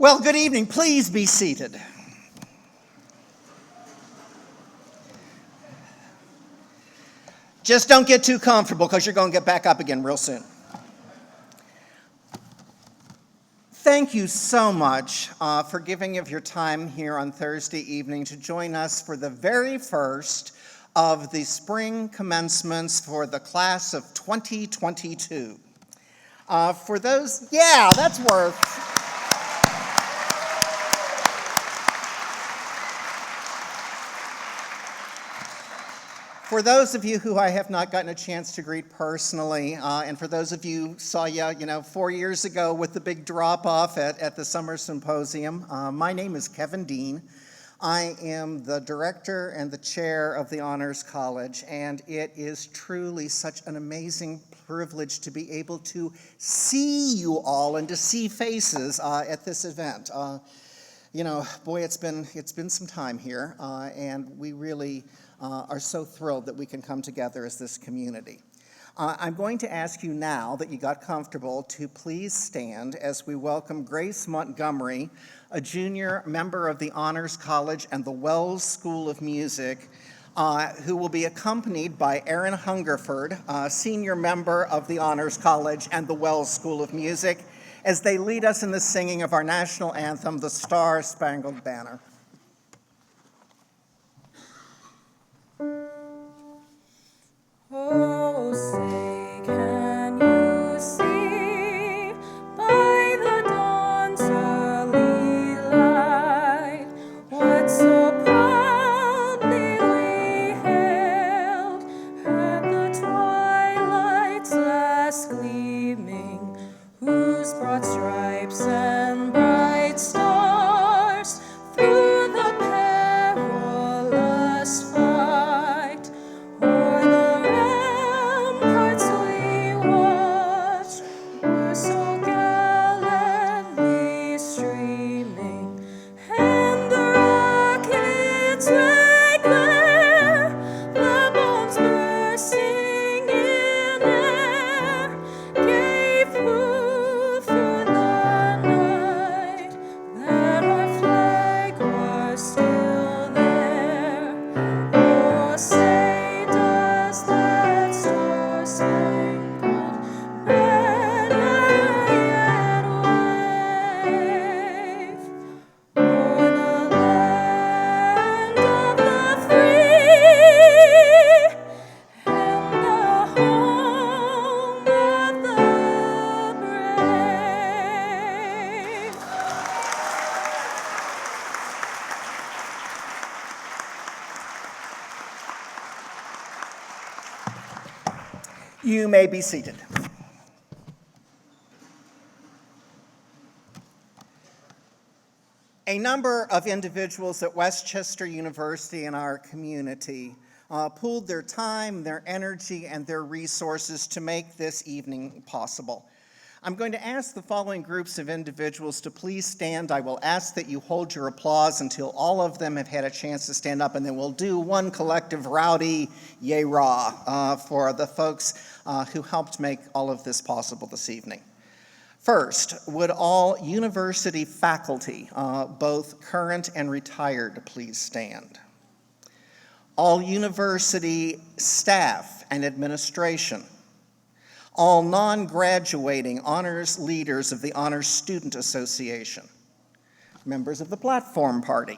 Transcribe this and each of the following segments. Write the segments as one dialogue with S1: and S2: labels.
S1: Well, good evening. Please be seated. Just don't get too comfortable because you're going to get back up again real soon. Thank you so much for giving of your time here on Thursday evening to join us for the very first of the spring commencements for the class of 2022. For those, yeah, that's worth. For those of you who I have not gotten a chance to greet personally, and for those of you who saw you 4 years ago with the big drop-off at the summer symposium, my name is Kevin Dean. I am the director and the chair of the Honors College, and it is truly such an amazing privilege to be able to see you all and to see faces at this event. Boy, it's been some time here, and we really are so thrilled that we can come together as this community. I'm going to ask you now that you got comfortable to please stand as we welcome Grace Montgomery, a junior member of the Honors College and the Wells School of Music, who will be accompanied by Aaron Hungerford, senior member of the Honors College and the Wells School of Music, as they lead us in the singing of our national anthem, the Star-Spangled Banner.
S2: Oh, say, can you see by the dawn's early light what so proudly we hailed at the twilight's last gleaming, whose broad stripes and bright stars through the perilous fight o'er the ramparts we watched were so gallantly streaming, and the rockets rang there, the bombs bursting in air, gave proof through the night that our flag was still there. Oh, say does that star-spangled banner yet wave o'er the land of the free and the home of the brave?
S1: You may be seated. A number of individuals at Westchester University and our community pooled their time, their energy, and their resources to make this evening possible. I'm going to ask the following groups of individuals to please stand. I will ask that you hold your applause until all of them have had a chance to stand up, and then we'll do one collective rowdy yay rah for the folks who helped make all of this possible this evening. First, would all university faculty, both current and retired, please stand? All university staff and administration. All non-graduating honors leaders of the Honors Student Association. Members of the Platform Party.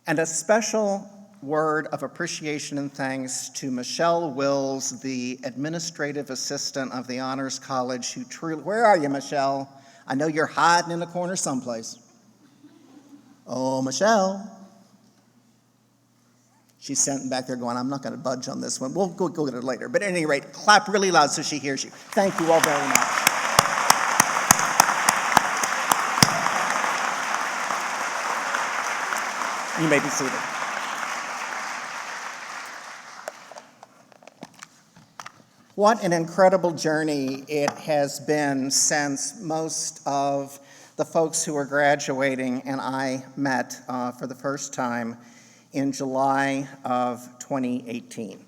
S1: And a special word of appreciation and thanks to Michelle Wills, the administrative assistant of the Honors College, who truly, where are you, Michelle? I know you're hiding in the corner someplace. Oh, Michelle. She's sitting back there going, I'm not going to budge on this one. We'll go get her later. But at any rate, clap really loud so she hears you. Thank you all very much. You may be seated. What an incredible journey it has been since most of the folks who are graduating and I met for the first time in July of 2018.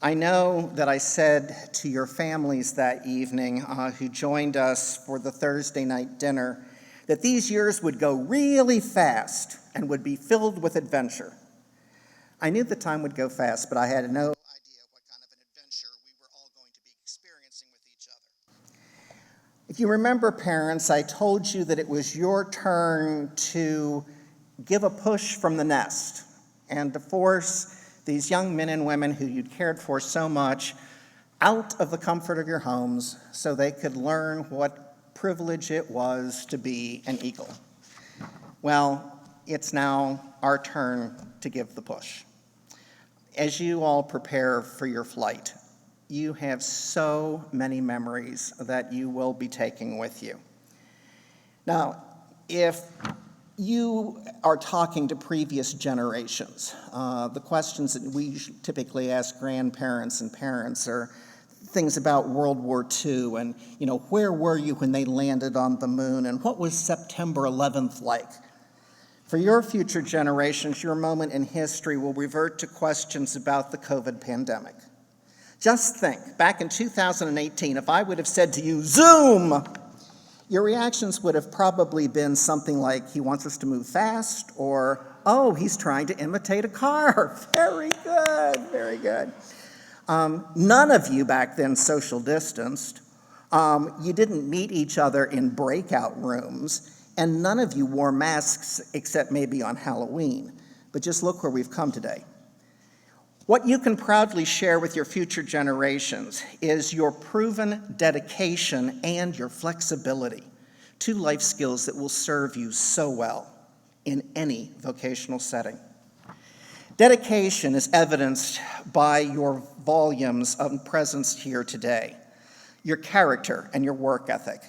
S1: I know that I said to your families that evening who joined us for the Thursday night dinner that these years would go really fast and would be filled with adventure. I knew the time would go fast, but I had no idea what kind of an adventure we were all going to be experiencing with each other. If you remember, parents, I told you that it was your turn to give a push from the nest and to force these young men and women who you'd cared for so much out of the comfort of your homes so they could learn what privilege it was to be an eagle. Well, it's now our turn to give the push. As you all prepare for your flight, you have so many memories that you will be taking with you. Now, if you are talking to previous generations, the questions that we typically ask grandparents and parents are things about World War II and, where were you when they landed on the moon and what was September 11th like? For your future generations, your moment in history will revert to questions about the COVID pandemic. Just think, back in 2018, if I would have said to you, Zoom, your reactions would have probably been something like, he wants us to move fast, or, oh, he's trying to imitate a car. Very good, very good. None of you back then social distanced. You didn't meet each other in breakout rooms. And none of you wore masks except maybe on Halloween. But just look where we've come today. What you can proudly share with your future generations is your proven dedication and your flexibility, two life skills that will serve you so well in any vocational setting. Dedication is evidenced by your volumes of presence here today, your character and your work ethic.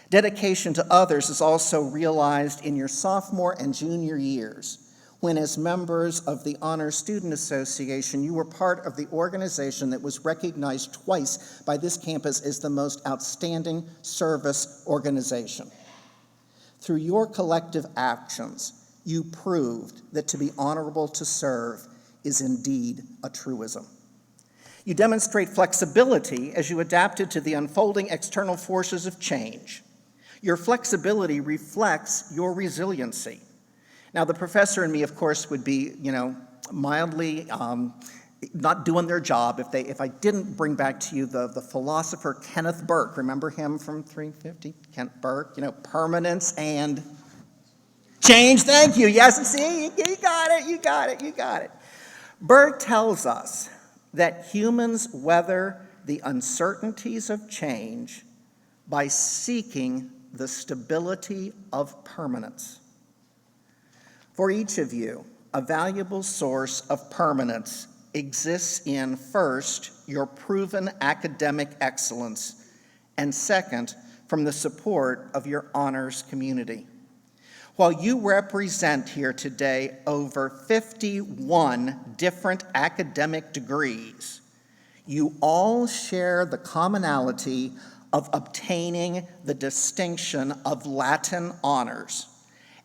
S1: Dedication to others is also realized in your sophomore and junior years, when as members of the Honor Student Association, you were part of the organization that was recognized twice by this campus as the most outstanding service organization. Through your collective actions, you proved that to be honorable to serve is indeed a truism. You demonstrate flexibility as you adapted to the unfolding external forces of change. Your flexibility reflects your resiliency. Now, the professor and me, of course, would be, mildly not doing their job if I didn't bring back to you the philosopher Kenneth Burke. Remember him from 350? Kent Burke, permanence and change. Thank you. Yes, see, you got it. Burke tells us that humans weather the uncertainties of change by seeking the stability of permanence. For each of you, a valuable source of permanence exists in, first, your proven academic excellence, and second, from the support of your honors community. While you represent here today over 51 different academic degrees, you all share the commonality of obtaining the distinction of Latin honors,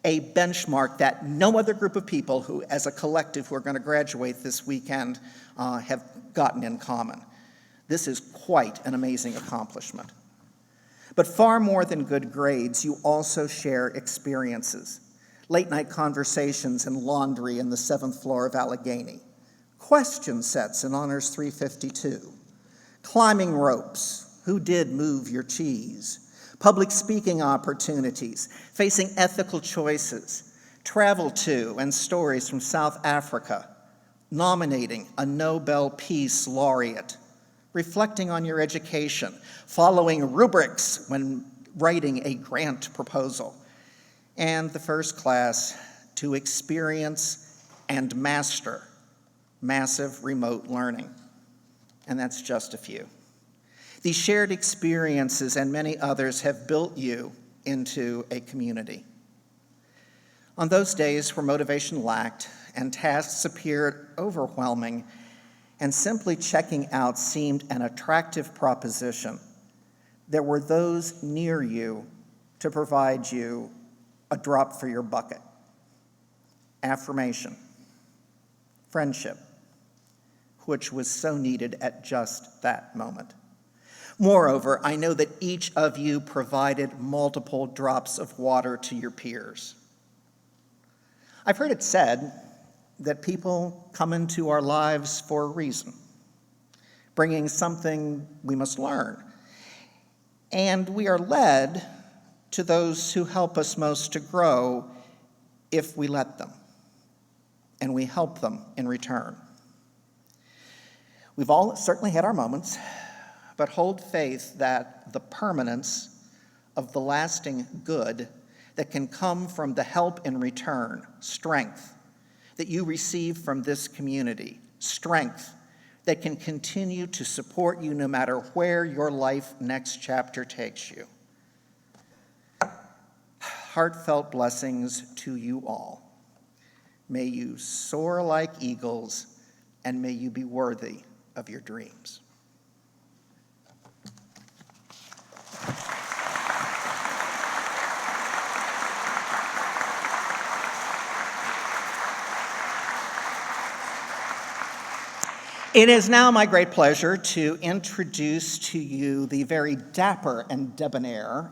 S1: a benchmark that no other group of people who, as a collective, who are going to graduate this weekend have gotten in common. This is quite an amazing accomplishment. But far more than good grades, you also share experiences. Late-night conversations and laundry in the 7th floor of Allegheny. Question sets in Honors 352. Climbing ropes. Who did move your cheese? Public speaking opportunities, facing ethical choices, travel to and stories from South Africa, nominating a Nobel Peace Laureate, reflecting on your education, following rubrics when writing a grant proposal, and the first class to experience and master massive remote learning. And that's just a few. These shared experiences and many others have built you into a community. On those days where motivation lacked and tasks appeared overwhelming and simply checking out seemed an attractive proposition, there were those near you to provide you a drop for your bucket. Affirmation, friendship, which was so needed at just that moment. Moreover, I know that each of you provided multiple drops of water to your peers. I've heard it said that people come into our lives for a reason, bringing something we must learn. And we are led to those who help us most to grow if we let them, and we help them in return. We've all certainly had our moments, but hold faith that the permanence of the lasting good that can come from the help in return, strength that you receive from this community, strength that can continue to support you no matter where your life next chapter takes you. Heartfelt blessings to you all. May you soar like eagles, and may you be worthy of your dreams. It is now my great pleasure to introduce to you the very dapper and debonair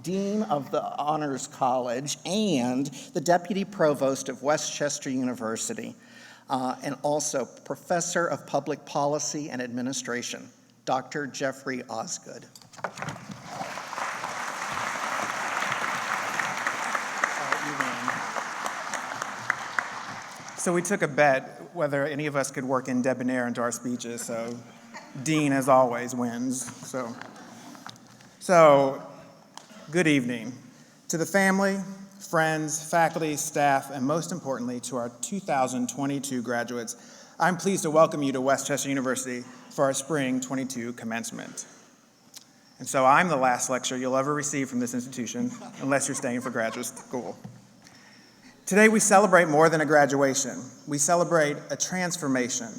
S1: Dean of the Honors College and the Deputy Provost of Westchester University, and also Professor of Public Policy and Administration, Dr. Jeffrey Osgood.
S3: So we took a bet whether any of us could work in debonair into our speeches, so Dean, as always, wins. So good evening to the family, friends, faculty, staff, and most importantly, to our 2022 graduates. I'm pleased to welcome you to Westchester University for our Spring 22 commencement. And so I'm the last lecture you'll ever receive from this institution, unless you're staying for graduate school. Today we celebrate more than a graduation. We celebrate a transformation.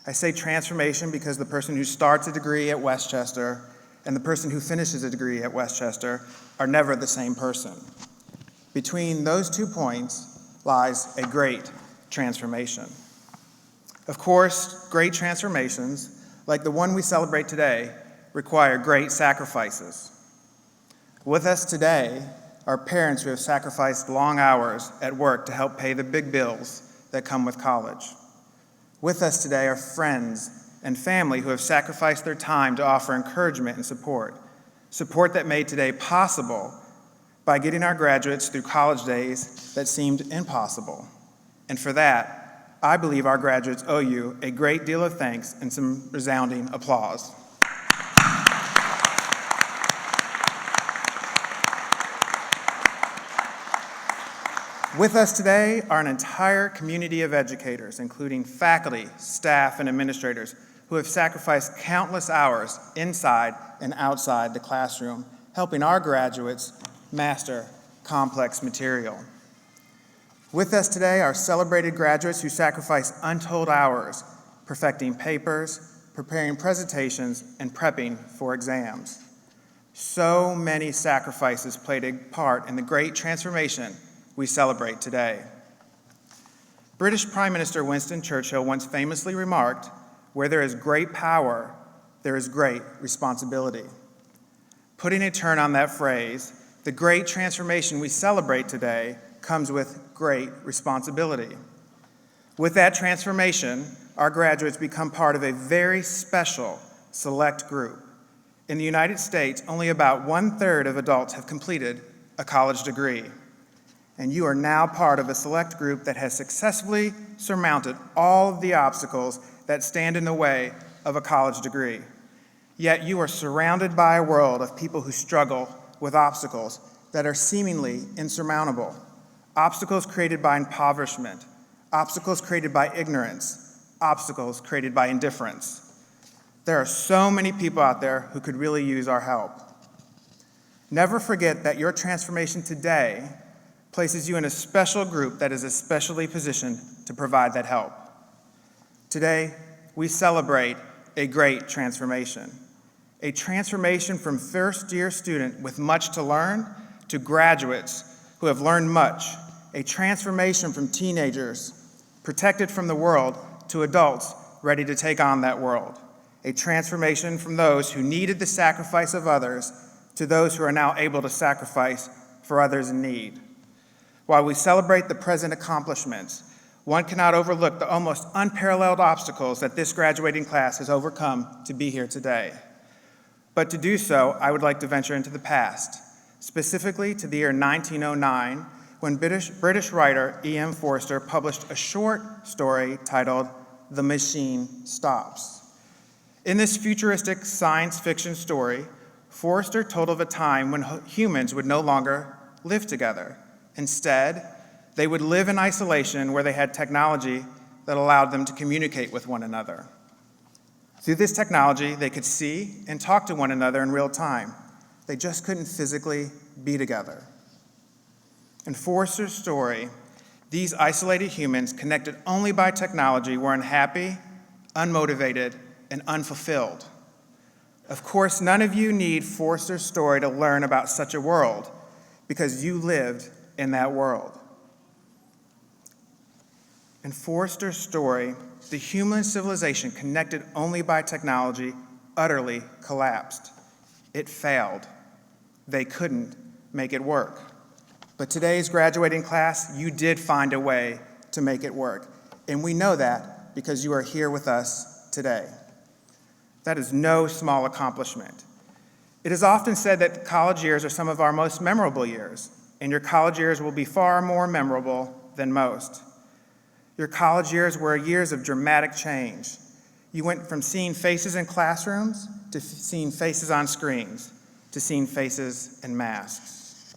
S3: I say transformation because the person who starts a degree at Westchester and the person who finishes a degree at Westchester are never the same person. Between those 2 points lies a great transformation. Of course, great transformations, like the one we celebrate today, require great sacrifices. With us today are parents who have sacrificed long hours at work to help pay the big bills that come with college. With us today are friends and family who have sacrificed their time to offer encouragement and support that made today possible by getting our graduates through college days that seemed impossible. And for that, I believe our graduates owe you a great deal of thanks and some resounding applause. With us today are an entire community of educators, including faculty, staff, and administrators, who have sacrificed countless hours inside and outside the classroom, helping our graduates master complex material. With us today are celebrated graduates who sacrifice untold hours perfecting papers, preparing presentations, and prepping for exams. So many sacrifices played a part in the great transformation we celebrate today. British Prime Minister Winston Churchill once famously remarked, "Where there is great power, there is great responsibility." Putting a turn on that phrase, the great transformation we celebrate today comes with great responsibility. With that transformation, our graduates become part of a very special select group. In the United States, only about 1/3 of adults have completed a college degree. And you are now part of a select group that has successfully surmounted all of the obstacles that stand in the way of a college degree. Yet you are surrounded by a world of people who struggle with obstacles that are seemingly insurmountable. Obstacles created by impoverishment, obstacles created by ignorance, obstacles created by indifference. There are so many people out there who could really use our help. Never forget that your transformation today places you in a special group that is especially positioned to provide that help. Today, we celebrate a great transformation. A transformation from first-year student with much to learn to graduates who have learned much. A transformation from teenagers protected from the world to adults ready to take on that world. a transformation from those who needed the sacrifice of others to those who are now able to sacrifice for others in need. While we celebrate the present accomplishments, one cannot overlook the almost unparalleled obstacles that this graduating class has overcome to be here today. But to do so, I would like to venture into the past, specifically to the year 1909, when British writer E.M. Forster published a short story titled "The Machine Stops." In this futuristic science fiction story, Forster told of a time when humans would no longer live together. Instead, they would live in isolation where they had technology that allowed them to communicate with one another. Through this technology, they could see and talk to one another in real time. They just couldn't physically be together. In Forster's story, these isolated humans, connected only by technology, were unhappy, unmotivated, and unfulfilled. Of course, none of you need Forster's story to learn about such a world, because you lived in that world. In Forster's story, the human civilization connected only by technology utterly collapsed. It failed. They couldn't make it work. But today's graduating class, you did find a way to make it work. And we know that because you are here with us today. That is no small accomplishment. It is often said that college years are some of our most memorable years, and your college years will be far more memorable than most. Your college years were years of dramatic change. You went from seeing faces in classrooms to seeing faces on screens to seeing faces in masks.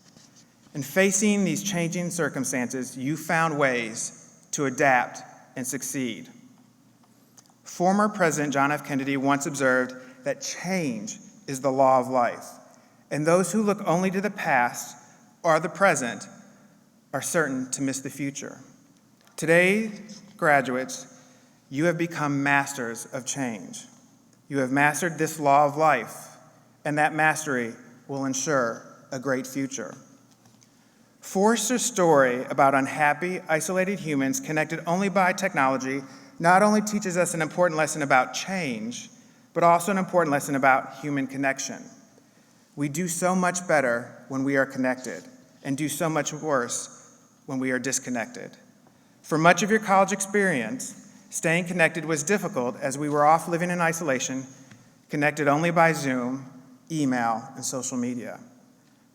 S3: In facing these changing circumstances, you found ways to adapt and succeed. Former President John F. Kennedy once observed that change is the law of life, and those who look only to the past or the present are certain to miss the future. Today, graduates, you have become masters of change. You have mastered this law of life, and that mastery will ensure a great future. Forster's story about unhappy, isolated humans connected only by technology not only teaches us an important lesson about change, but also an important lesson about human connection. We do so much better when we are connected, and do so much worse when we are disconnected. For much of your college experience, staying connected was difficult as we were off living in isolation, connected only by Zoom, email, and social media.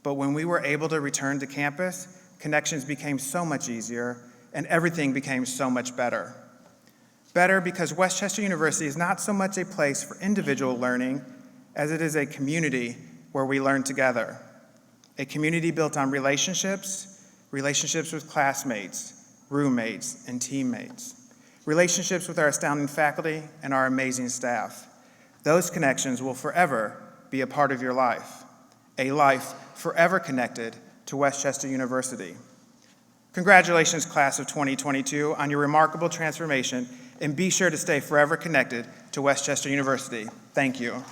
S3: But when we were able to return to campus, connections became so much easier, and everything became so much better. Better because Westchester University is not so much a place for individual learning as it is a community where we learn together. A community built on relationships with classmates, roommates, and teammates. Relationships with our astounding faculty and our amazing staff. Those connections will forever be a part of your life, a life forever connected to Westchester University. Congratulations, class of 2022, on your remarkable transformation, and be sure to stay forever connected to Westchester University. Thank you.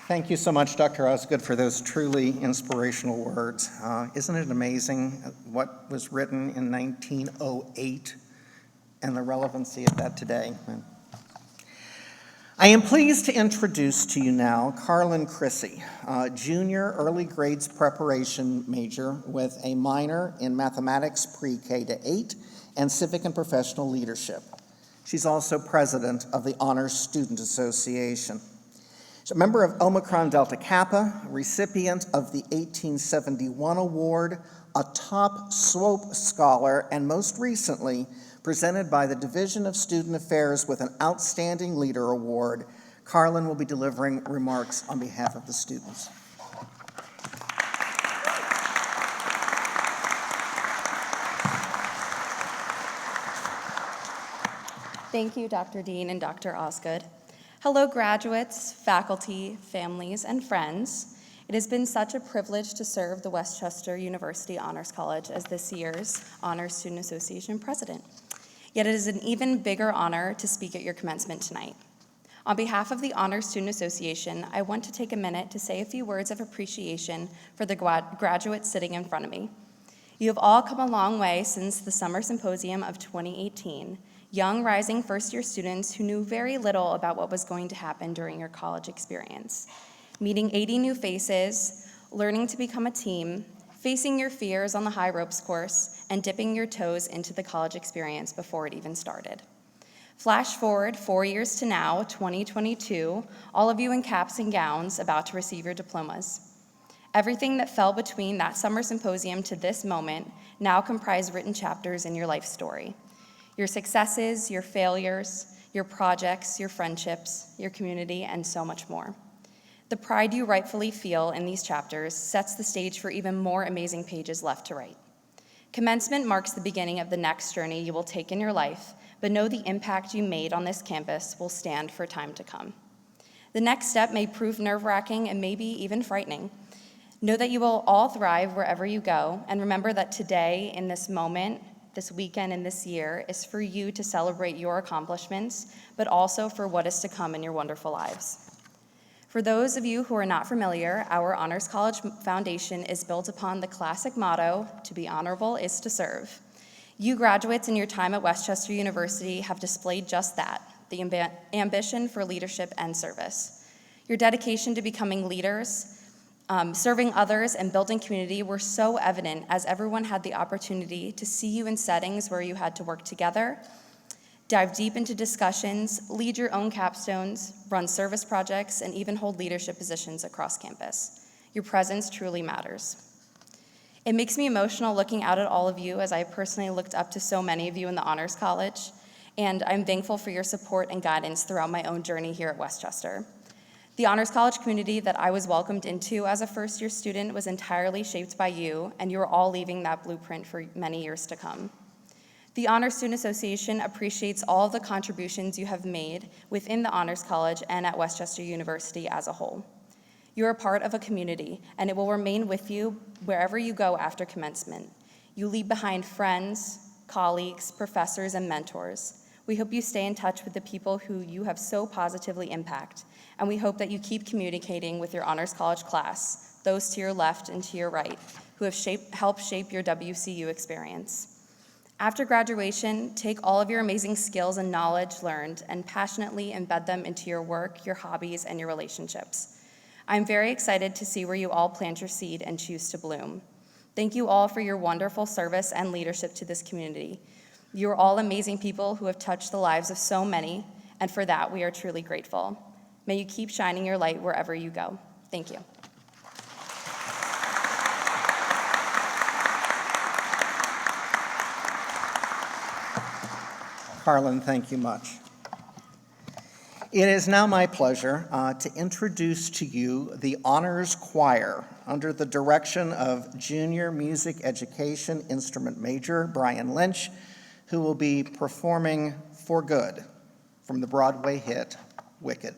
S1: Thank you so much, Dr. Osgood, for those truly inspirational words. Isn't it amazing what was written in 1908 and the relevancy of that today? I am pleased to introduce to you now Carlin Chrissy, a junior early grades preparation major with a minor in mathematics pre-K to 8 and civic and professional leadership. She's also president of the Honors Student Association. She's a member of Omicron Delta Kappa, recipient of the 1871 award, a top SWOPE scholar, and most recently presented by the Division of Student Affairs with an Outstanding Leader Award. Carlin will be delivering remarks on behalf of the students.
S4: Thank you, Dr. Dean and Dr. Osgood. Hello, graduates, faculty, families, and friends. It has been such a privilege to serve the Westchester University Honors College as this year's Honors Student Association president. Yet it is an even bigger honor to speak at your commencement tonight. On behalf of the Honors Student Association, I want to take a minute to say a few words of appreciation for the graduates sitting in front of me. You have all come a long way since the Summer Symposium of 2018, young rising first-year students who knew very little about what was going to happen during your college experience. Meeting 80 new faces, learning to become a team, facing your fears on the high ropes course, and dipping your toes into the college experience before it even started. Flash forward 4 years to now, 2022, all of you in caps and gowns about to receive your diplomas. Everything that fell between that summer symposium to this moment now comprise written chapters in your life story. Your successes, your failures, your projects, your friendships, your community, and so much more. The pride you rightfully feel in these chapters sets the stage for even more amazing pages left to write. Commencement marks the beginning of the next journey you will take in your life, but know the impact you made on this campus will stand for time to come. The next step may prove nerve-wracking and maybe even frightening. Know that you will all thrive wherever you go, and remember that today, in this moment, this weekend, and this year, is for you to celebrate your accomplishments, but also for what is to come in your wonderful lives. For those of you who are not familiar, our Honors College Foundation is built upon the classic motto, "To be honorable is to serve." You graduates in your time at Westchester University have displayed just that, the ambition for leadership and service. Your dedication to becoming leaders, serving others, and building community were so evident as everyone had the opportunity to see you in settings where you had to work together, dive deep into discussions, lead your own capstones, run service projects, and even hold leadership positions across campus. Your presence truly matters. It makes me emotional looking out at all of you as I personally looked up to so many of you in the Honors College, and I'm thankful for your support and guidance throughout my own journey here at Westchester. The Honors College community that I was welcomed into as a first-year student was entirely shaped by you, and you are all leaving that blueprint for many years to come. The Honors Student Association appreciates all of the contributions you have made within the Honors College and at Westchester University as a whole. You're a part of a community, and it will remain with you wherever you go after commencement. You leave behind friends, colleagues, professors, and mentors. We hope you stay in touch with the people who you have so positively impacted, and we hope that you keep communicating with your Honors College class, those to your left and to your right, who have helped shape your WCU experience. After graduation, take all of your amazing skills and knowledge learned and passionately embed them into your work, your hobbies, and your relationships. I'm very excited to see where you all plant your seed and choose to bloom. Thank you all for your wonderful service and leadership to this community. You are all amazing people who have touched the lives of so many, and for that, we are truly grateful. May you keep shining your light wherever you go. Thank you.
S1: Carlin, thank you much. It is now my pleasure to introduce to you the Honors Choir under the direction of Junior Music Education Instrument Major Brian Lynch, who will be performing "For Good" from the Broadway hit Wicked.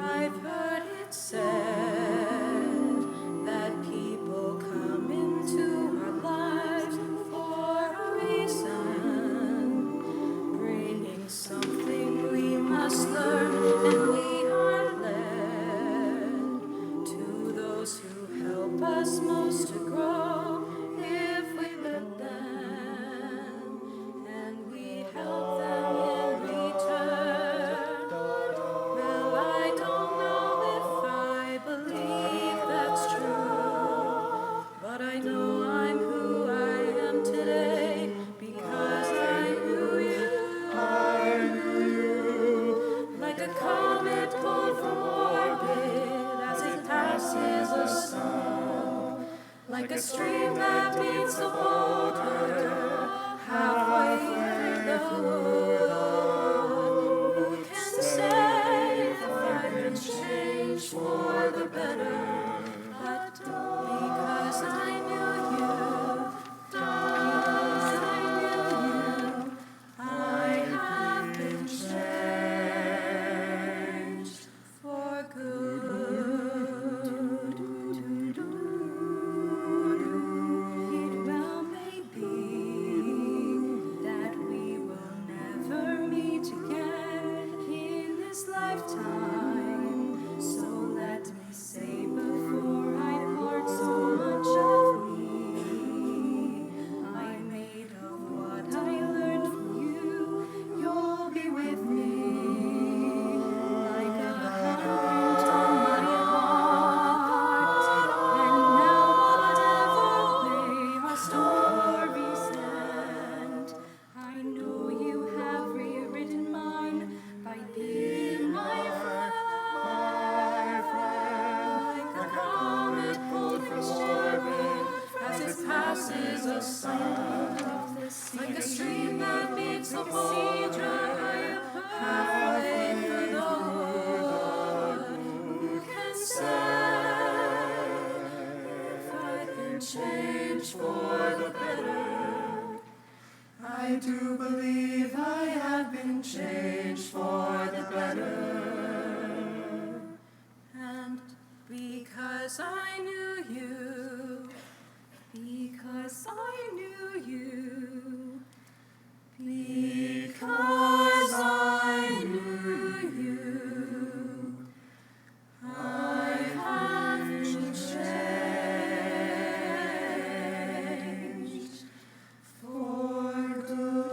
S2: I've heard it said that people come into our lives for a reason, bringing something we must learn, and we are led to those who help us most to grow if we let them, and we help them in return. Well, I don't know if I believe that's true, but I know I'm who I am today because I like a stream that meets the water, halfway through the wood. Who can say if I can change for the better? But because I knew you, because I knew you, I have been changed for good. It well may be that we will never meet again in this lifetime. So let me say before I part, so much of me I made of what I learned from you. You'll be with me like a handprint on my heart. And now whatever way our stories end, I know you have rewritten mine by being my friend. Like a comet pulled from orbit as it passes a sun, like a stream that meets the water, halfway through the wood. Who can say if I can change for the better? I do believe I have been changed for the better. And because I knew you, because I knew you, because I knew you, I have been changed for good.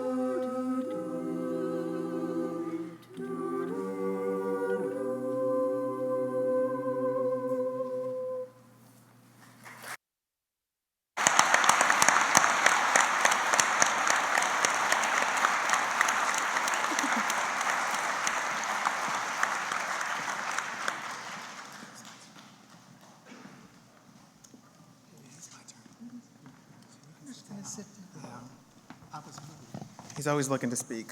S3: He's always looking to speak.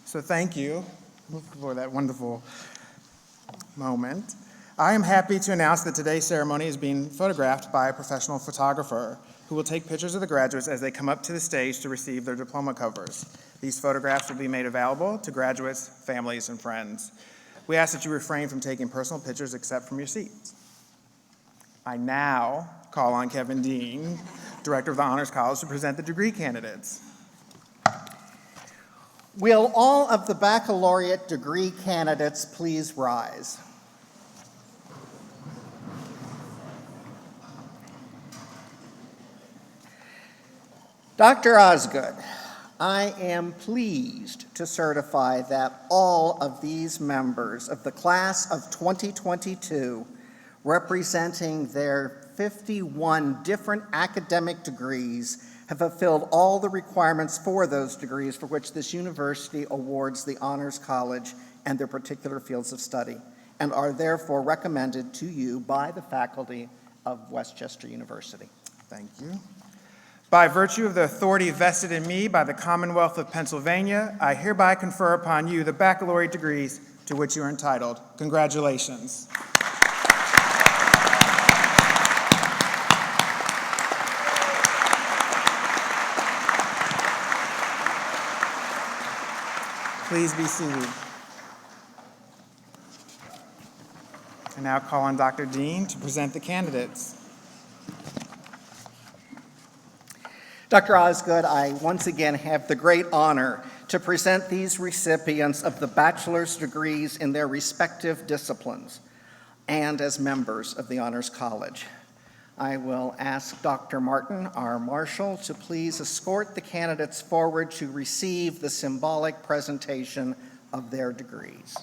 S3: So thank you for that wonderful moment. I am happy to announce that today's ceremony is being photographed by a professional photographer who will take pictures of the graduates as they come up to the stage to receive their diploma covers. These photographs will be made available to graduates, families, and friends. We ask that you refrain from taking personal pictures except from your seats. I now call on Kevin Dean, Director of the Honors College, to present the degree candidates.
S1: Will all of the baccalaureate degree candidates please rise? Dr. Osgood, I am pleased to certify that all of these members of the class of 2022, representing their 51 different academic degrees, have fulfilled all the requirements for those degrees for which this university awards the Honors College and their particular fields of study, and are therefore recommended to you by the faculty of Westchester University.
S3: Thank you. By virtue of the authority vested in me by the Commonwealth of Pennsylvania, I hereby confer upon you the baccalaureate degrees to which you are entitled. Congratulations. Please be seated. I now call on Dr. Dean to present the candidates.
S1: Dr. Osgood, I once again have the great honor to present these recipients of the bachelor's degrees in their respective disciplines and as members of the Honors College. I will ask Dr. Martin, our marshal, to please escort the candidates forward to receive the symbolic presentation of their degrees.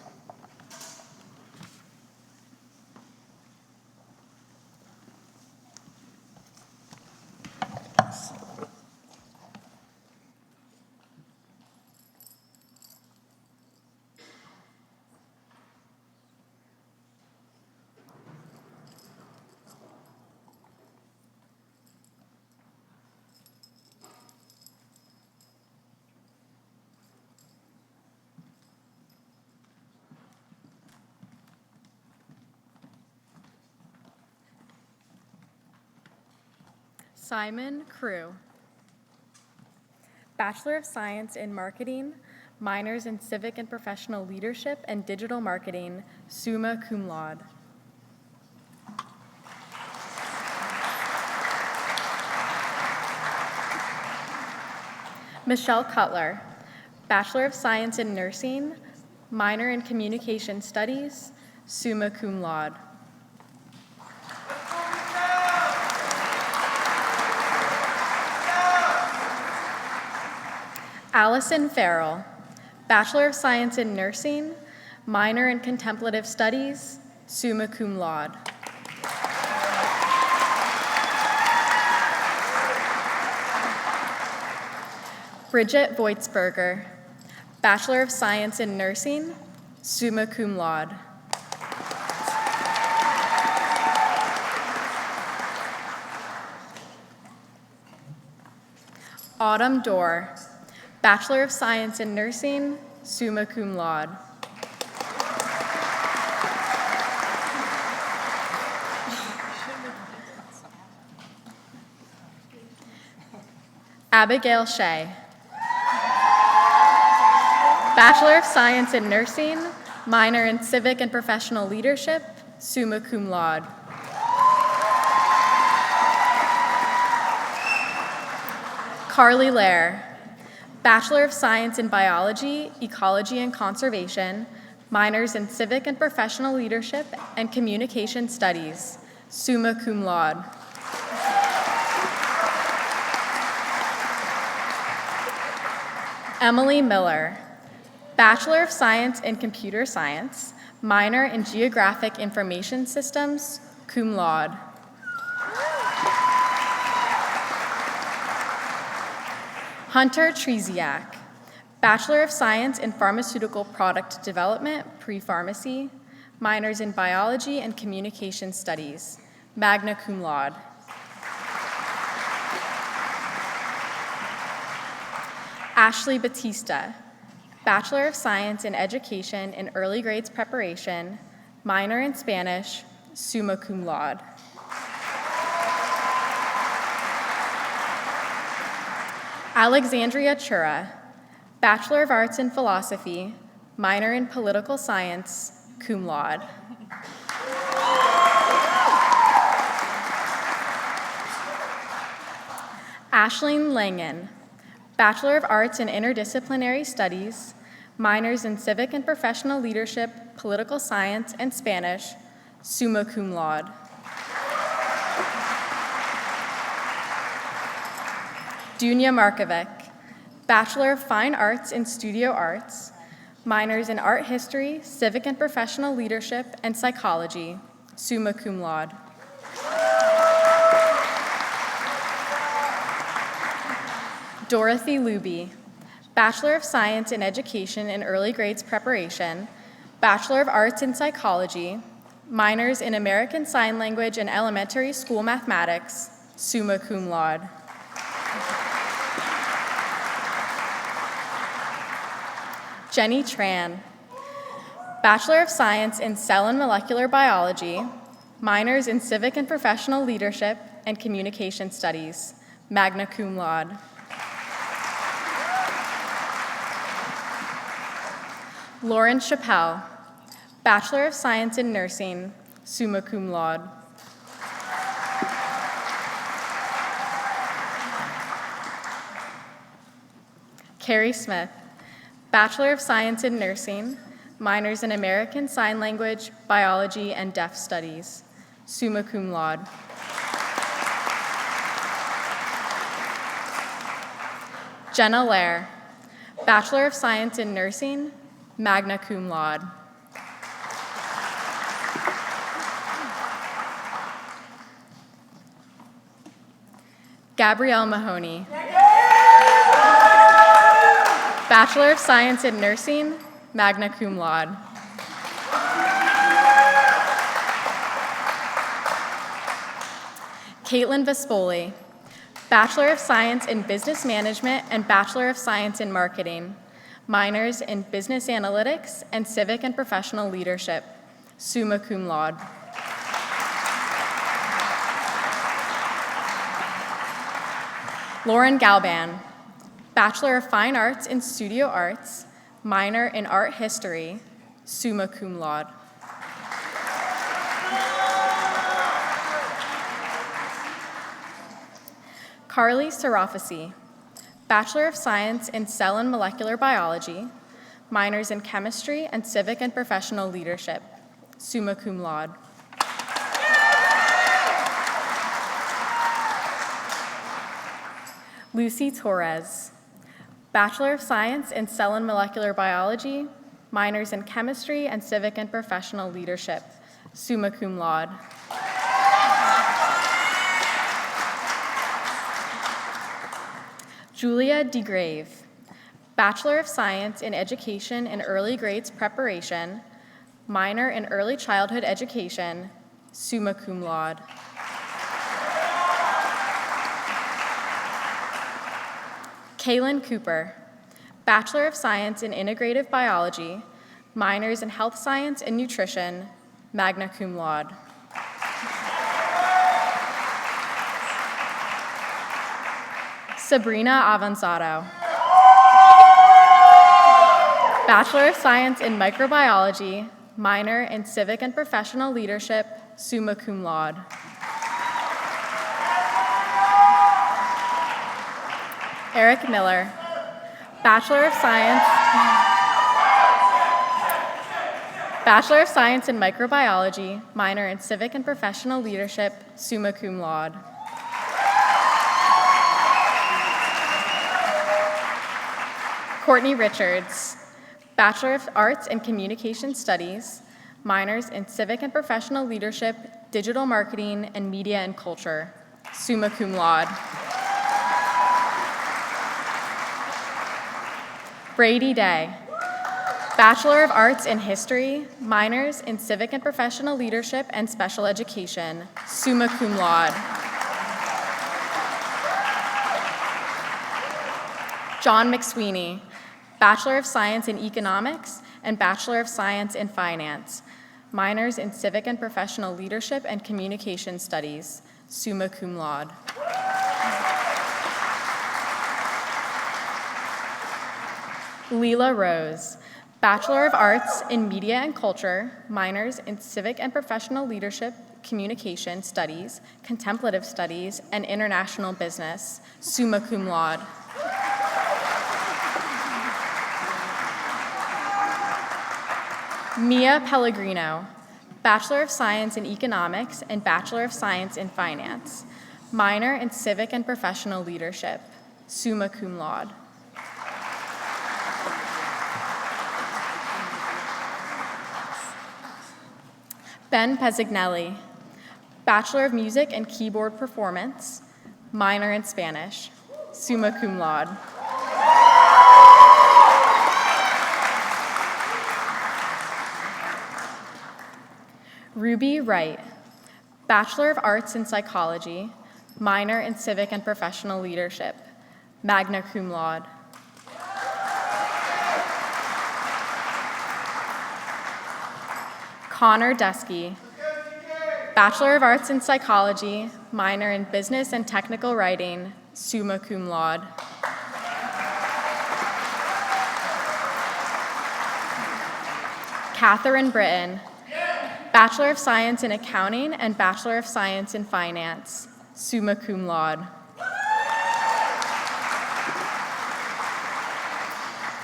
S5: Simon Crew. Bachelor of Science in Marketing, minors in Civic and Professional Leadership and Digital Marketing, summa cum laude. Michelle Cutler, Bachelor of Science in Nursing, minor in Communication Studies, summa cum laude. Allison Farrell, Bachelor of Science in Nursing, minor in Contemplative Studies, summa cum laude. Bridget Voitsberger, Bachelor of Science in Nursing, summa cum laude. Autumn Dorr, Bachelor of Science in Nursing, summa cum laude. Abigail Shea, Bachelor of Science in Nursing, minor in Civic and Professional Leadership, summa cum laude. Carly Lair, Bachelor of Science in Biology, Ecology and Conservation, minors in Civic and Professional Leadership and Communication Studies, summa cum laude. Emily Miller, Bachelor of Science in Computer Science, minor in Geographic Information Systems, cum laude. Hunter Treziak, Bachelor of Science in Pharmaceutical Product Development, pre-pharmacy, minors in Biology and Communication Studies, magna cum laude. Ashley Batista, Bachelor of Science in Education in Early Grades Preparation, minor in Spanish, summa cum laude. Alexandria Chura, Bachelor of Arts in Philosophy, minor in Political Science, cum laude. Ashleen Langen, Bachelor of Arts in Interdisciplinary Studies, minors in Civic and Professional Leadership, Political Science, and Spanish, summa cum laude. Dunya Markovic, Bachelor of Fine Arts in Studio Arts, minors in Art History, Civic and Professional Leadership, and Psychology, summa cum laude. Dorothy Luby, Bachelor of Science in Education in Early Grades Preparation, Bachelor of Arts in Psychology, minors in American Sign Language and Elementary School Mathematics, summa cum laude. Jenny Tran, Bachelor of Science in Cell and Molecular Biology, minors in Civic and Professional Leadership and Communication Studies, magna cum laude. Lauren Chappelle, Bachelor of Science in Nursing, summa cum laude. Carrie Smith, Bachelor of Science in Nursing, minors in American Sign Language, Biology, and Deaf Studies, summa cum laude. Jenna Lair, Bachelor of Science in Nursing, magna cum laude. Gabrielle Mahoney, Bachelor of Science in Nursing, magna cum laude. Caitlin Vespoli, Bachelor of Science in Business Management and Bachelor of Science in Marketing, minors in Business Analytics and Civic and Professional Leadership, summa cum laude. Lauren Galban, Bachelor of Fine Arts in Studio Arts, minor in Art History, summa cum laude. Carly Serafisi, Bachelor of Science in Cell and Molecular Biology, minors in Chemistry and Civic and Professional Leadership, summa cum laude. Lucy Torres, Bachelor of Science in Cell and Molecular Biology, minors in Chemistry and Civic and Professional Leadership, summa cum laude. Julia DeGrave, Bachelor of Science in Education and Early Grades Preparation, minor in Early Childhood Education, summa cum laude. Kaylin Cooper, Bachelor of Science in Integrative Biology, minors in Health Science and Nutrition, magna cum laude. Sabrina Avanzado, Bachelor of Science in Microbiology, minor in Civic and Professional Leadership, summa cum laude. Eric Miller, Bachelor of Science in Microbiology, minor in Civic and Professional Leadership, summa cum laude. Courtney Richards, Bachelor of Arts in Communication Studies, minors in Civic and Professional Leadership, Digital Marketing, and Media and Culture, summa cum laude. Brady Day, Bachelor of Arts in History, minors in Civic and Professional Leadership and Special Education, summa cum laude. John McSweeney, Bachelor of Science in Economics and Bachelor of Science in Finance, minors in Civic and Professional Leadership and Communication Studies, summa cum laude. Leela Rose, Bachelor of Arts in Media and Culture, minors in Civic and Professional Leadership, Communication Studies, Contemplative Studies, and International Business, summa cum laude. Mia Pellegrino, Bachelor of Science in Economics and Bachelor of Science in Finance, minor in Civic and Professional Leadership, summa cum laude. Ben Pezzignelli, Bachelor of Music and Keyboard Performance, minor in Spanish, summa cum laude. Ruby Wright, Bachelor of Arts in Psychology, minor in Civic and Professional Leadership, magna cum laude. Connor Deskey, Bachelor of Arts in Psychology, minor in Business and Technical Writing, summa cum laude. Catherine Britton, Bachelor of Science in Accounting and Bachelor of Science in Finance, summa cum laude.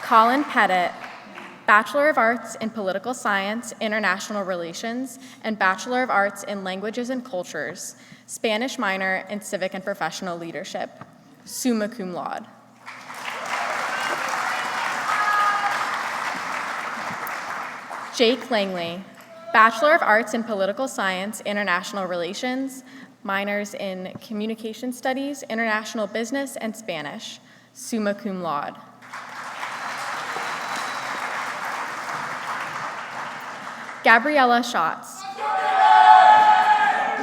S5: Colin Pettit, Bachelor of Arts in Political Science, International Relations, and Bachelor of Arts in Languages and Cultures, Spanish minor in Civic and Professional Leadership, summa cum laude. Jake Langley, Bachelor of Arts in Political Science, International Relations, minors in Communication Studies, International Business, and Spanish, summa cum laude. Gabriella Schatz,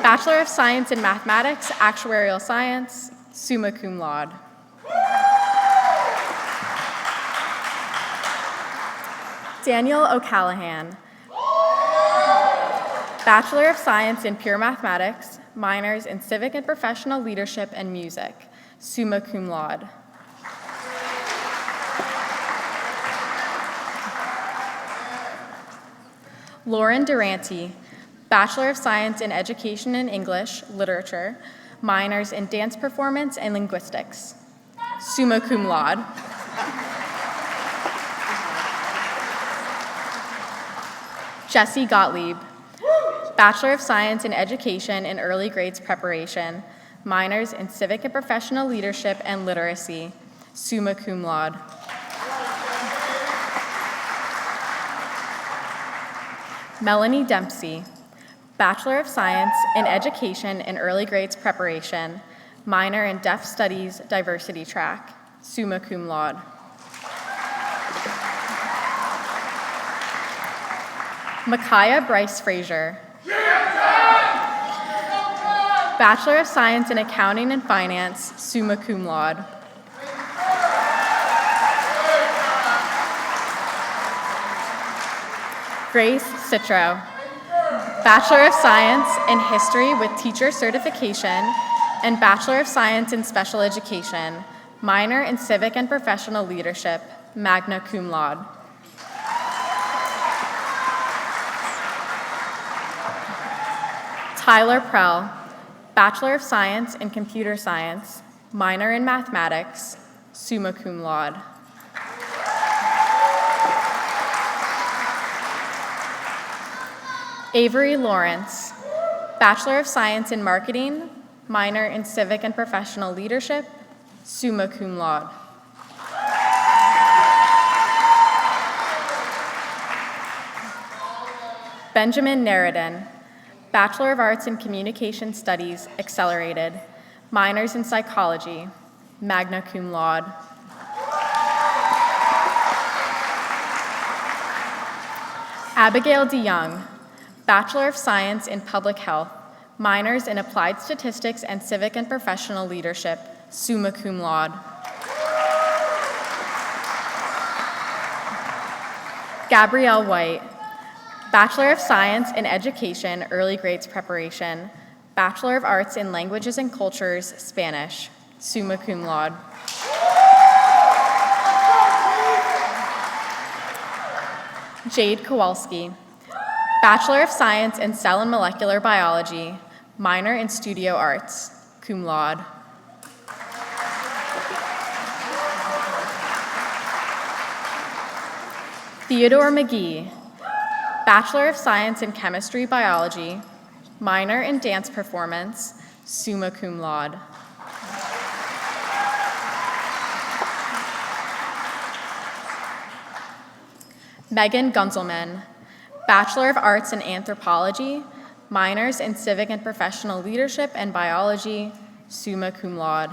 S5: Bachelor of Science in Mathematics, Actuarial Science, summa cum laude. Daniel O'Callahan, Bachelor of Science in Pure Mathematics, minors in Civic and Professional Leadership and Music, summa cum laude. Lauren Durante, Bachelor of Science in Education and English, Literature, minors in Dance Performance and Linguistics, summa cum laude. Jesse Gottlieb, Bachelor of Science in Education and Early Grades Preparation, minors in Civic and Professional Leadership and Literacy, summa cum laude. Melanie Dempsey, Bachelor of Science in Education and Early Grades Preparation, minor in Deaf Studies Diversity Track, summa cum laude. Micaiah Bryce Frazier, Bachelor of Science in Accounting and Finance, summa cum laude. Grace Citro, Bachelor of Science in History with Teacher Certification and Bachelor of Science in Special Education, minor in Civic and Professional Leadership, magna cum laude. Tyler Prell, Bachelor of Science in Computer Science, minor in Mathematics, summa cum laude. Avery Lawrence, Bachelor of Science in Marketing, minor in Civic and Professional Leadership, summa cum laude. Benjamin Narradin, Bachelor of Arts in Communication Studies, Accelerated, minors in Psychology, magna cum laude. Abigail DeYoung, Bachelor of Science in Public Health, minors in Applied Statistics and Civic and Professional Leadership, summa cum laude. Gabrielle White, Bachelor of Science in Education, Early Grades Preparation, Bachelor of Arts in Languages and Cultures, Spanish, summa cum laude. Jade Kowalski, Bachelor of Science in Cell and Molecular Biology, minor in Studio Arts, cum laude. Theodore McGee, Bachelor of Science in Chemistry Biology, minor in Dance Performance, summa cum laude. Megan Gunzelman, Bachelor of Arts in Anthropology, minors in Civic and Professional Leadership and Biology, summa cum laude.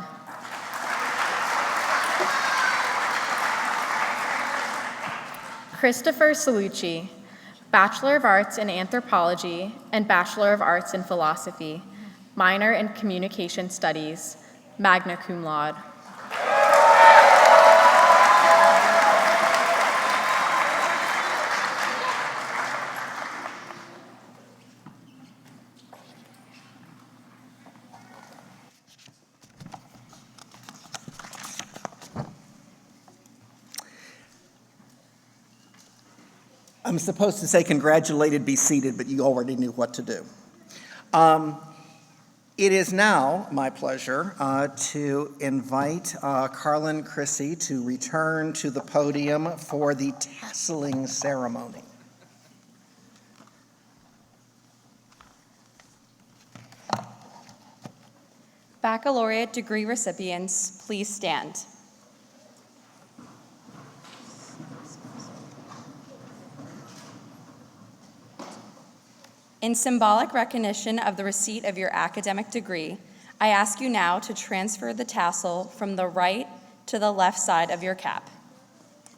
S5: Christopher Salucci, Bachelor of Arts in Anthropology and Bachelor of Arts in Philosophy, minor in Communication Studies, magna cum laude.
S1: I'm supposed to say congratulated, be seated, but you already knew what to do. It is now my pleasure to invite Carlin Chrissy to return to the podium for the tasseling ceremony.
S4: Baccalaureate degree recipients, please stand. In symbolic recognition of the receipt of your academic degree, I ask you now to transfer the tassel from the right to the left side of your cap.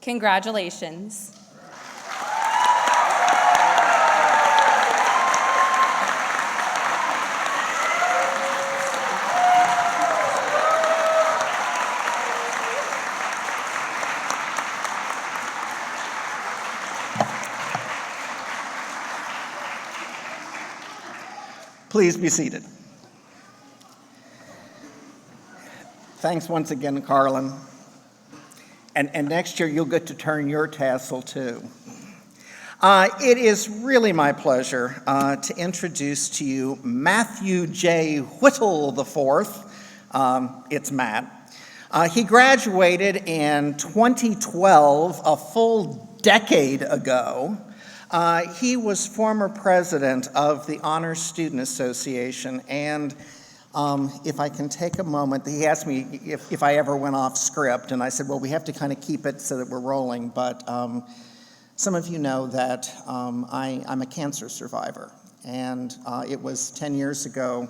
S4: Congratulations.
S1: Please be seated. Thanks once again, Carlin. And next year, you'll get to turn your tassel, too. It is really my pleasure to introduce to you Matthew J. Whittle IV. It's Matt. He graduated in 2012, a full decade ago. He was former president of the Honors Student Association, and if I can take a moment, he asked me if I ever went off script, and I said, well, we have to kind of keep it so that we're rolling, but some of you know that I'm a cancer survivor, and it was 10 years ago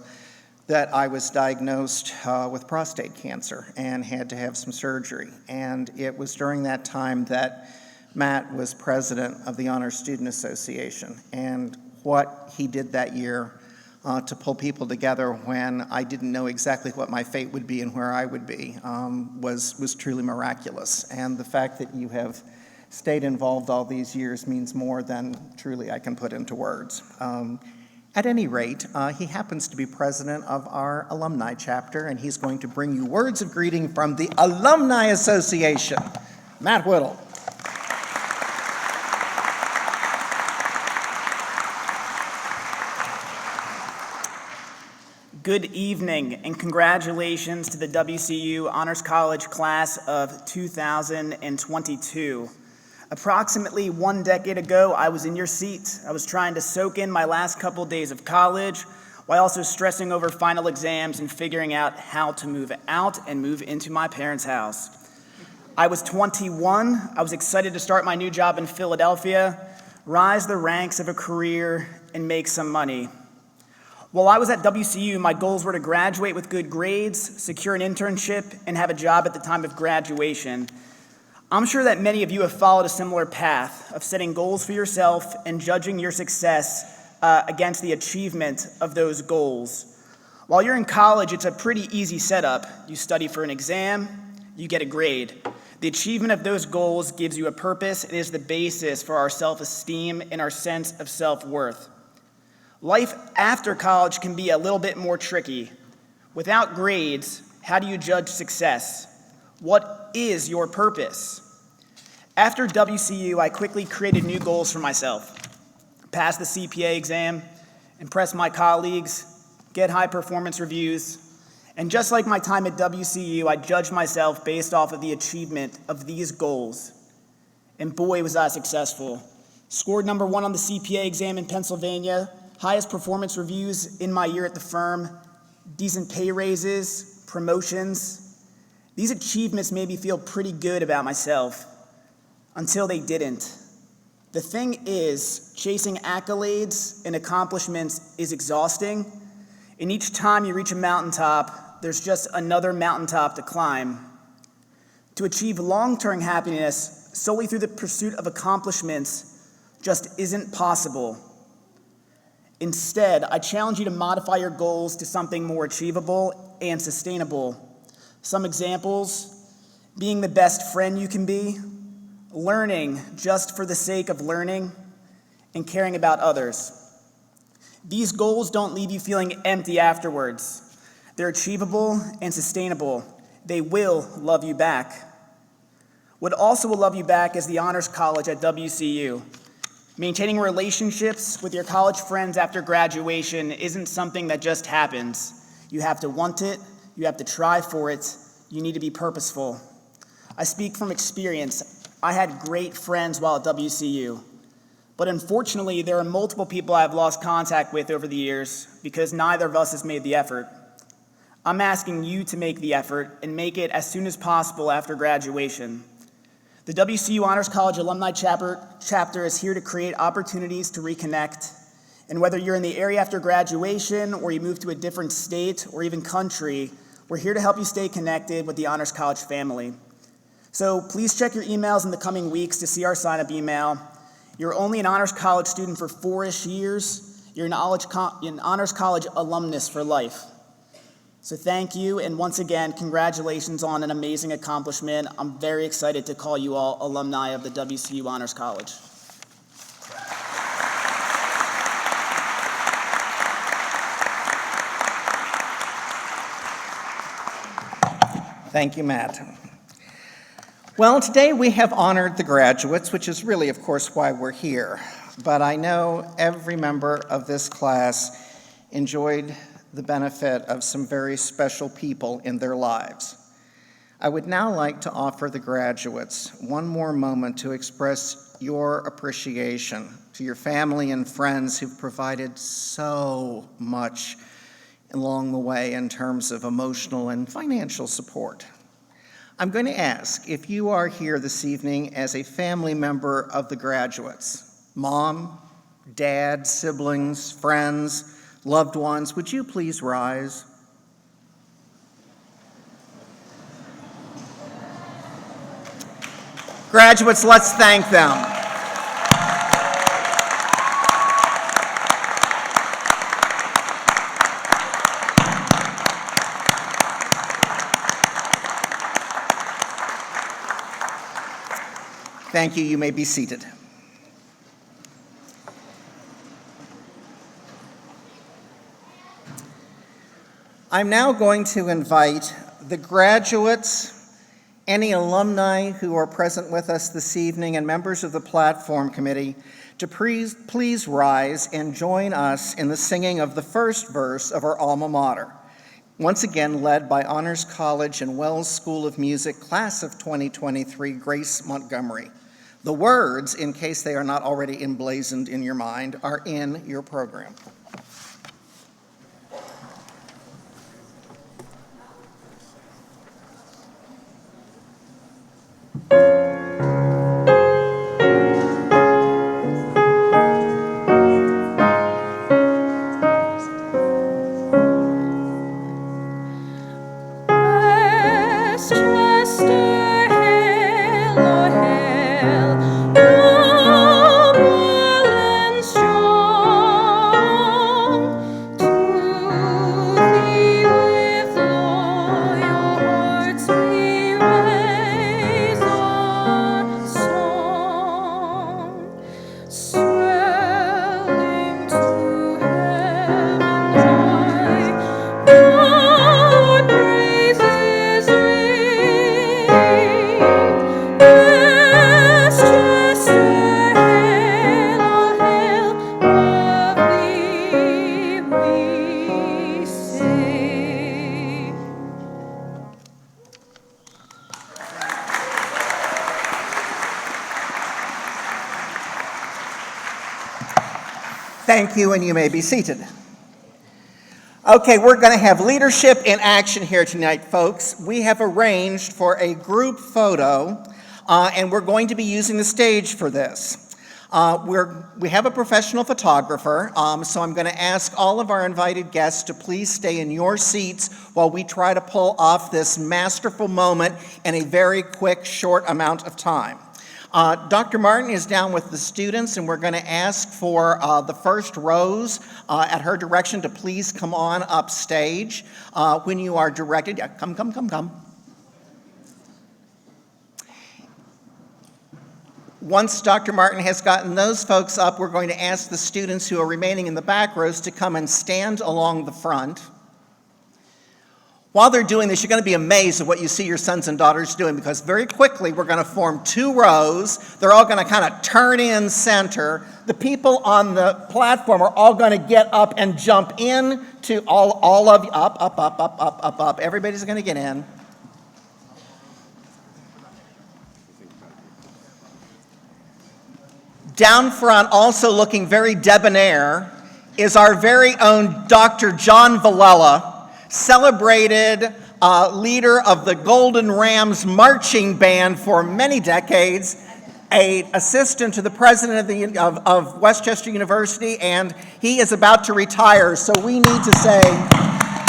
S1: that I was diagnosed with prostate cancer and had to have some surgery, and it was during that time that Matt was president of the Honors Student Association, and what he did that year to pull people together when I didn't know exactly what my fate would be and where I would be was truly miraculous. And the fact that you have stayed involved all these years means more than truly I can put into words. At any rate, he happens to be president of our alumni chapter, and he's going to bring you words of greeting from the Alumni Association. Matt Whittle.
S6: Good evening and congratulations to the WCU Honors College class of 2022. Approximately 1 decade ago, I was in your seat. I was trying to soak in my last couple days of college while also stressing over final exams and figuring out how to move out and move into my parents' house. I was 21. I was excited to start my new job in Philadelphia, rise the ranks of a career, and make some money. While I was at WCU, my goals were to graduate with good grades, secure an internship, and have a job at the time of graduation. I'm sure that many of you have followed a similar path of setting goals for yourself and judging your success against the achievement of those goals. While you're in college, it's a pretty easy setup. You study for an exam, you get a grade. The achievement of those goals gives you a purpose and is the basis for our self-esteem and our sense of self-worth. Life after college can be a little bit more tricky. Without grades, how do you judge success? What is your purpose? After WCU, I quickly created new goals for myself. Pass the CPA exam, impress my colleagues, get high performance reviews, and just like my time at WCU, I judged myself based off of the achievement of these goals. And boy, was I successful. Scored number 1 on the CPA exam in Pennsylvania, highest performance reviews in my year at the firm, decent pay raises, promotions. These achievements made me feel pretty good about myself until they didn't. The thing is, chasing accolades and accomplishments is exhausting, and each time you reach a mountaintop, there's just another mountaintop to climb. To achieve long-term happiness solely through the pursuit of accomplishments just isn't possible. Instead, I challenge you to modify your goals to something more achievable and sustainable. Some examples: being the best friend you can be, learning just for the sake of learning, and caring about others. These goals don't leave you feeling empty afterwards. They're achievable and sustainable. They will love you back. What also will love you back is the Honors College at WCU. Maintaining relationships with your college friends after graduation isn't something that just happens. You have to want it, you have to try for it, you need to be purposeful. I speak from experience. I had great friends while at WCU, but unfortunately there are multiple people I've lost contact with over the years because neither of us has made the effort. I'm asking you to make the effort and make it as soon as possible after graduation. The WCU Honors College Alumni Chapter is here to create opportunities to reconnect. And whether you're in the area after graduation or you move to a different state or even country, we're here to help you stay connected with the Honors College family. So please check your emails in the coming weeks to see our sign-up email. You're only an Honors College student for 4-ish years. You're an Honors College alumnus for life. So thank you, and once again, congratulations on an amazing accomplishment. I'm very excited to call you all alumni of the WCU Honors College.
S1: Thank you, Matt. Well, today we have honored the graduates, which is really, of course, why we're here. But I know every member of this class enjoyed the benefit of some very special people in their lives. I would now like to offer the graduates one more moment to express your appreciation to your family and friends who've provided so much along the way in terms of emotional and financial support. I'm going to ask if you are here this evening as a family member of the graduates, mom, dad, siblings, friends, loved ones, would you please rise? Graduates, let's thank them. Thank you. You may be seated. I'm now going to invite the graduates, any alumni who are present with us this evening, and members of the platform committee to please rise and join us in the singing of the first verse of our alma mater, once again led by Honors College and Wells School of Music, class of 2023, Grace Montgomery. The words, in case they are not already emblazoned in your mind, are in your program. Thank you, and you may be seated. Okay, we're going to have leadership in action here tonight, folks. We have arranged for a group photo, and we're going to be using the stage for this. We have a professional photographer, so I'm going to ask all of our invited guests to please stay in your seats while we try to pull off this masterful moment in a very quick, short amount of time. Dr. Martin is down with the students, and we're going to ask for the first rows at her direction to please come on up stage when you are directed. Yeah, come. Once Dr. Martin has gotten those folks up, we're going to ask the students who are remaining in the back rows to come and stand along the front. While they're doing this, you're going to be amazed at what you see your sons and daughters doing, because very quickly we're going to form two rows. They're all going to kind of turn in center. The people on the platform are all going to get up and jump in to all of you. Up. Everybody's going to get in. Down front, also looking very debonair, is our very own Dr. John Villela, celebrated leader of the Golden Rams marching band for many decades, an assistant to the president of Westchester University, and he is about to retire, so we need to say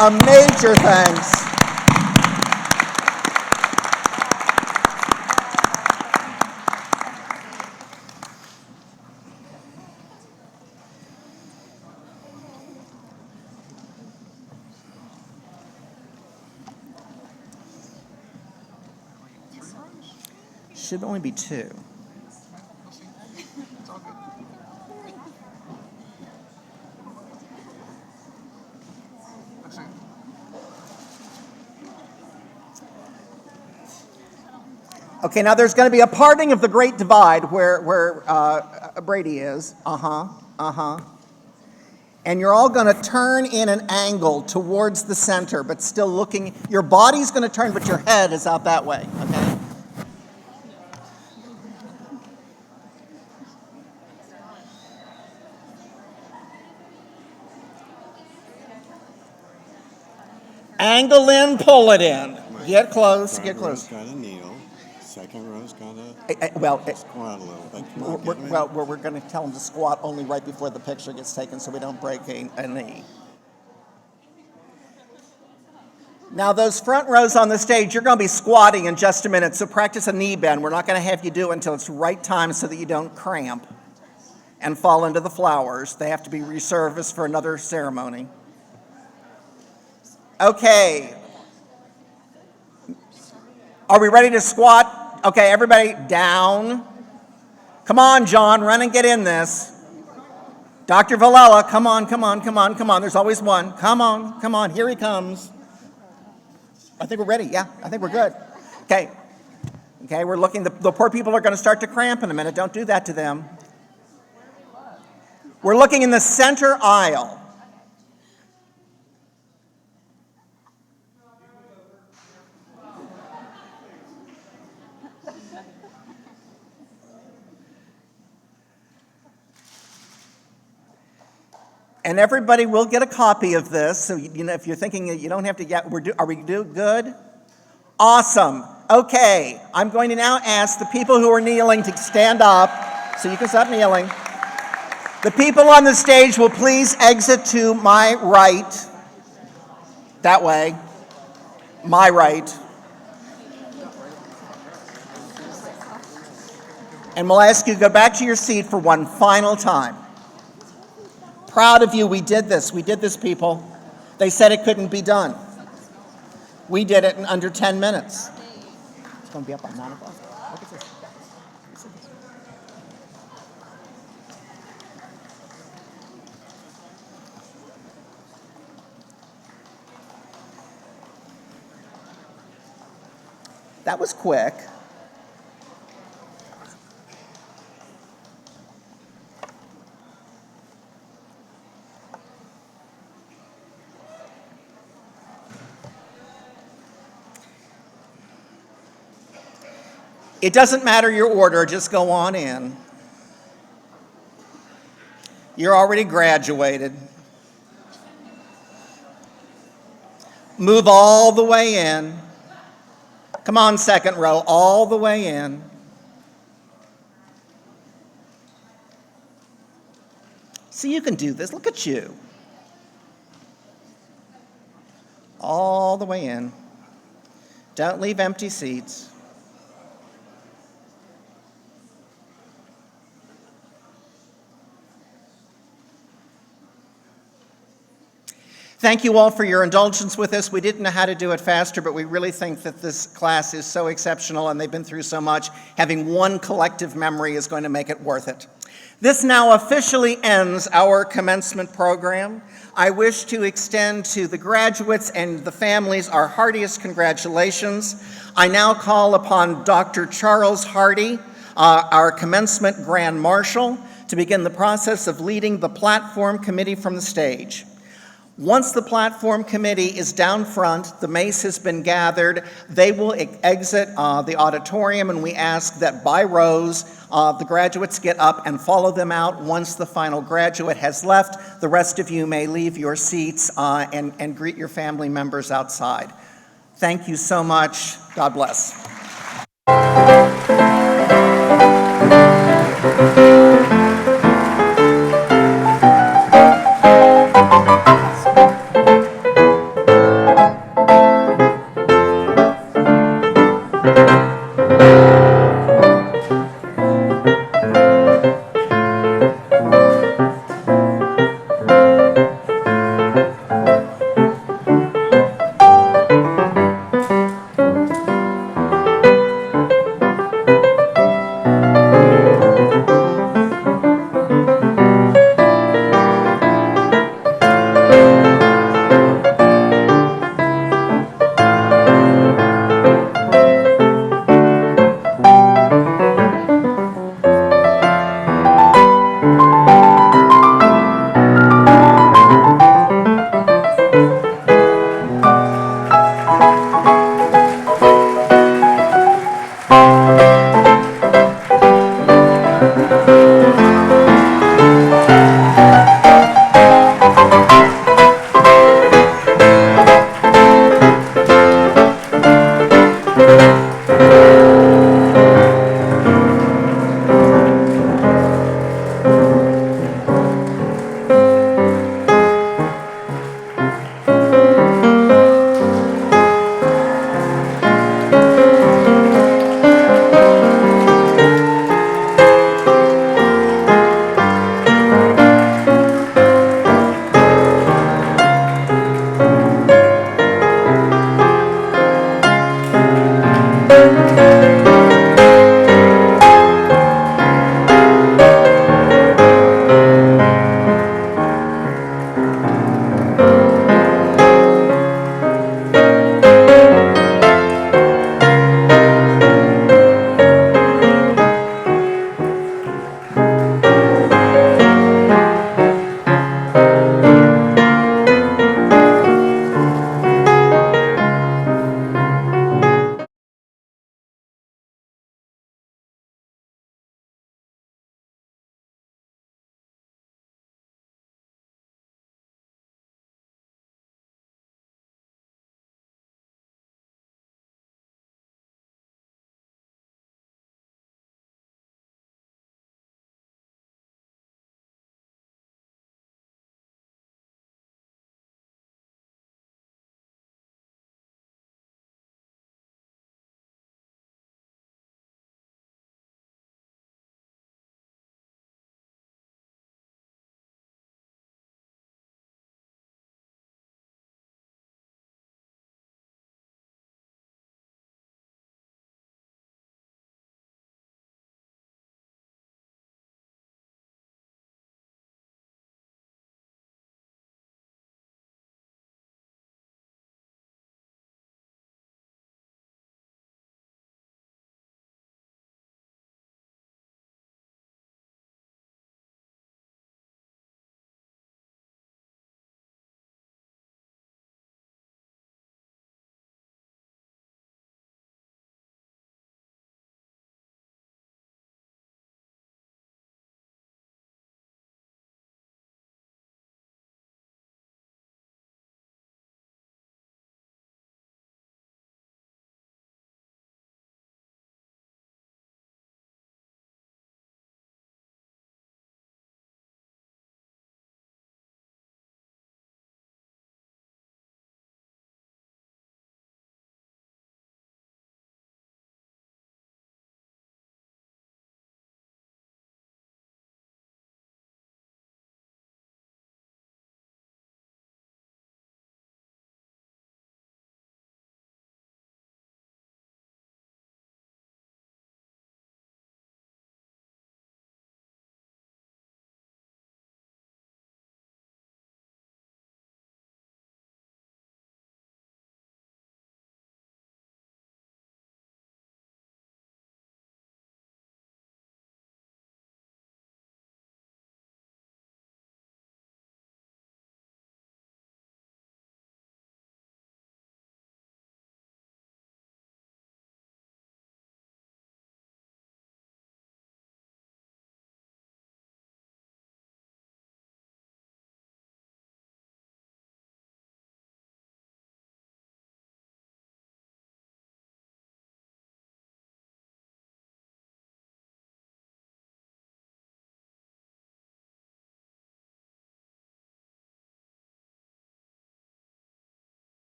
S1: a major thanks. Should only be two. Okay, now there's going to be a parting of the Great Divide where Brady is. And you're all going to turn in an angle towards the center, but still looking. Your body's going to turn, but your head is out that way, okay? Angle in, pull it in. Get close, get close.
S7: First row's got to kneel. Second row's got to squat a little bit. Come on, get them in.
S1: We're going to tell them to squat only right before the picture gets taken so we don't break a knee. Now, those front rows on the stage, you're going to be squatting in just a minute, so practice a knee bend. We're not going to have you do it until it's the right time so that you don't cramp and fall into the flowers. They have to be resurfaced for another ceremony. Okay. Are we ready to squat? Okay, everybody down. Come on, John, run and get in this. Dr. Villela, come on. There's always one. Come on, here he comes. I think we're ready, yeah, I think we're good. Okay, we're looking, the poor people are gonna start to cramp in a minute. Don't do that to them. We're looking in the center aisle. And everybody will get a copy of this, so if you're thinking that you don't have to get, are we good? Awesome. Okay, I'm going to now ask the people who are kneeling to stand up, so you can stop kneeling. The people on the stage will please exit to my right, that way, my right. And we'll ask you to go back to your seat for one final time. Proud of you, we did this, people. They said it couldn't be done. We did it in under 10 minutes. It's going to be up by 9 o'clock. Look at this. That was quick. It doesn't matter your order, just go on in. You're already graduated. Move all the way in. Come on, second row, all the way in. See, you can do this, look at you. All the way in. Don't leave empty seats. Thank you all for your indulgence with us. We didn't know how to do it faster, but we really think that this class is so exceptional and they've been through so much. Having one collective memory is going to make it worth it. This now officially ends our commencement program. I wish to extend to the graduates and the families our heartiest congratulations. I now call upon Dr. Charles Hardy, our commencement Grand Marshal, to begin the process of leading the platform committee from the stage. Once the platform committee is down front, the mace has been gathered, they will exit the auditorium, and we ask that by rows, the graduates get up and follow them out. Once the final graduate has left, the rest of you may leave your seats and greet your family members outside. Thank you so much. God bless.